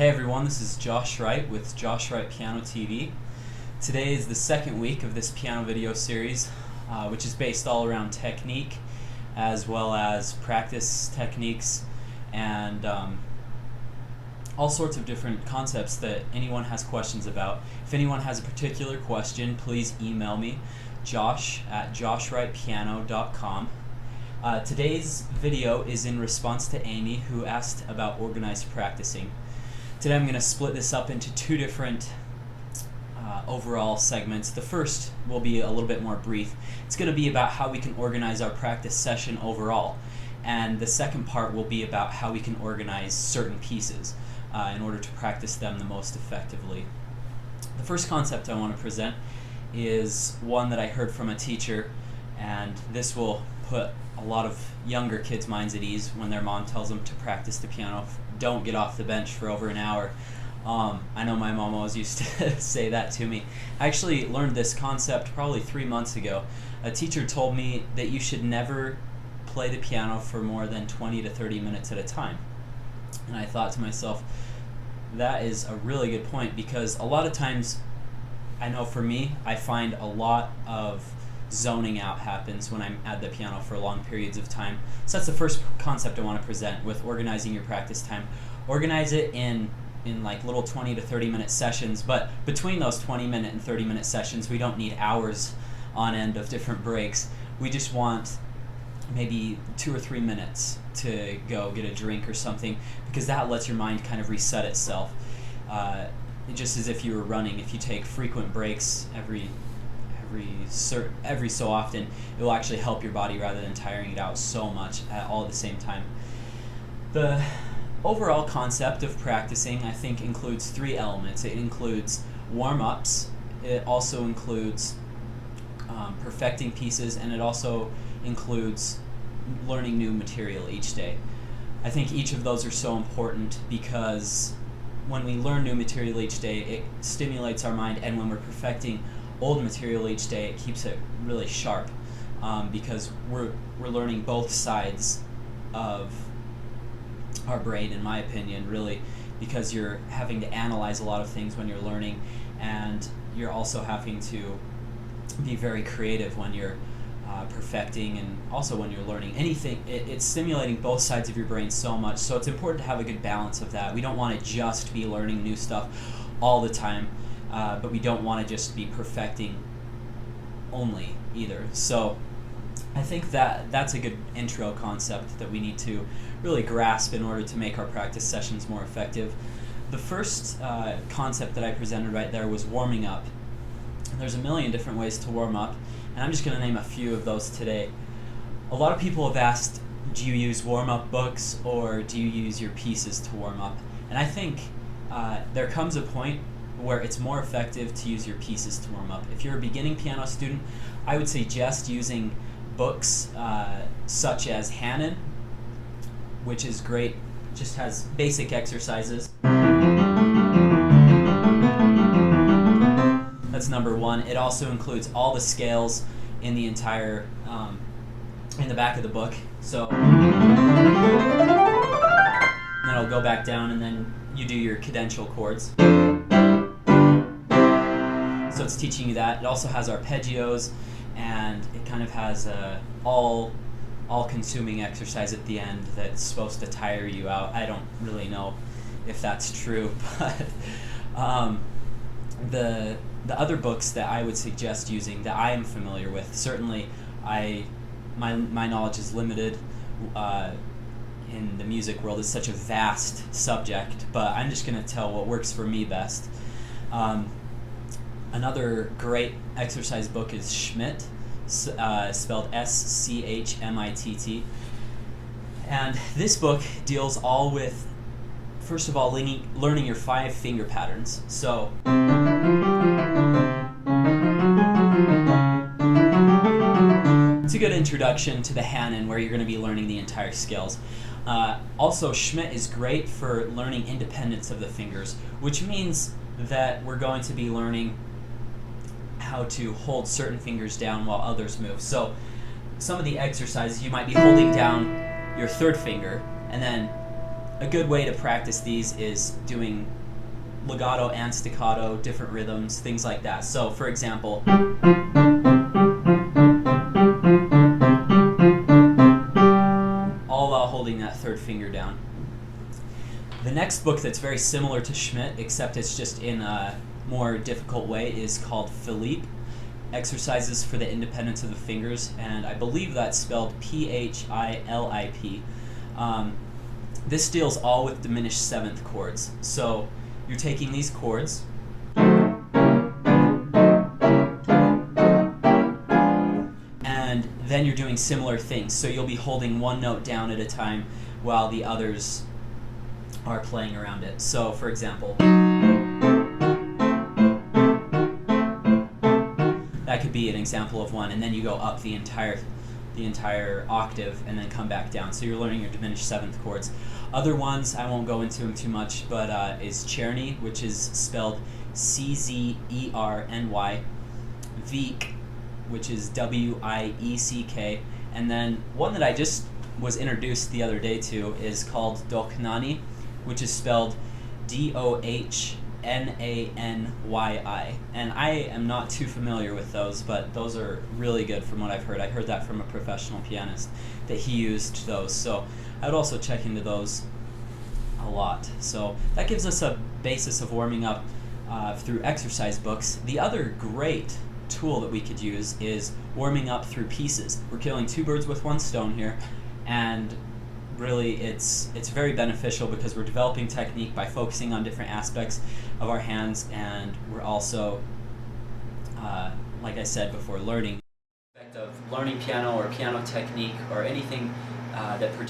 Hey everyone, this is Josh Wright with Josh Wright Piano TV. Today is the second week of this piano video series, which is based all around technique as well as practice techniques and all sorts of different concepts that anyone has questions about. If anyone has a particular question, please email me, josh@joshwrightpiano.com. Today's video is in response to Amy, who asked about organized practicing. Today I'm going to split this up into two different overall segments. The first will be a little bit more brief. It's going to be about how we can organize our practice session overall. And the second part will be about how we can organize certain pieces in order to practice them the most effectively. The first concept I want to present is one that I heard from a teacher, and this will put a lot of younger kids' minds at ease when their mom tells them to practice the piano. Don't get off the bench for over an hour. I know my mom always used to say that to me. I actually learned this concept probably 3 months ago. A teacher told me that you should never play the piano for more than 20 to 30 minutes at a time. And I thought to myself, that is a really good point, because a lot of times, I know for me, I find a lot of zoning out happens when I'm at the piano for long periods of time. So that's the first concept I want to present with organizing your practice time. Organize it in like little 20 to 30 minute sessions, but between those 20-minute and 30-minute sessions, we don't need hours on end of different breaks. We just want maybe 2 or 3 minutes to go get a drink or something, because that lets your mind kind of reset itself. Just as if you were running, if you take frequent breaks every so often, it will actually help your body rather than tiring it out so much all at the same time. The overall concept of practicing, I think, includes 3 elements. It includes warm-ups, it also includes perfecting pieces, and it also includes learning new material each day. I think each of those are so important, because when we learn new material each day, it stimulates our mind, and when we're perfecting old material each day, it keeps it really sharp, because we're learning both sides of our brain, in my opinion, really, because you're having to analyze a lot of things when you're learning, and you're also having to be very creative when you're perfecting, and also when you're learning anything. It's stimulating both sides of your brain so much, so it's important to have a good balance of that. We don't want to just be learning new stuff all the time, but we don't want to just be perfecting only either. So I think that's a good intro concept that we need to really grasp in order to make our practice sessions more effective. The first concept that I presented right there was warming up. There's a million different ways to warm up, and I'm just going to name a few of those today. A lot of people have asked, do you use warm-up books or do you use your pieces to warm up? And I think there comes a point where it's more effective to use your pieces to warm up. If you're a beginning piano student, I would suggest using books such as Hanon, which is great, just has basic exercises. That's number one. It also includes all the scales in the entire, in the back of the book. So then I'll go back down, and then you do your cadential chords. So it's teaching you that. It also has arpeggios, and it kind of has a all-consuming exercise at the end that's supposed to tire you out. I don't really know if that's true, but the other books that I would suggest using that I am familiar with, certainly my knowledge is limited in the music world. It's such a vast subject, but I'm just going to tell what works for me best. Another great exercise book is Schmidt, spelled S-C-H-M-I-T-T. And this book deals all with, first of all, learning your 5 finger patterns. So it's a good introduction to the Hanon, where you're going to be learning the entire scales. Also, Schmidt is great for learning independence of the fingers, which means that we're going to be learning how to hold certain fingers down while others move. So some of the exercises, you might be holding down your 3rd finger and then a good way to practice these is doing legato and staccato, different rhythms, things like that. So, for example, all while holding that third finger down. The next book that's very similar to Schmidt, except it's just in a more difficult way, is called Philippe, Exercises for the Independence of the Fingers, and I believe that's spelled Philip. This deals all with diminished seventh chords. So you're taking these chords, and then you're doing similar things. So you'll be holding one note down at a time while the others are playing around it. So, for example, that could be an example of one, and then you go up the entire octave and then come back down. So you're learning your diminished seventh chords. Other ones, I won't go into them too much, but is Czerny, which is spelled Czerny, Wiek, which is Wiek, and then one that I just was introduced the other day to is called Dochnani, which is spelled Dohnanyi. And I am not too familiar with those, but those are really good from what I've heard. I heard that from a professional pianist, that he used those. So I would also check into those a lot. So that gives us a basis of warming up through exercise books. The other great tool that we could use is warming up through pieces. We're killing two birds with one stone here, and really it's very beneficial because we're developing technique by focusing on different aspects of our hands, and we're also, like I said before, learning piano or piano technique or anything that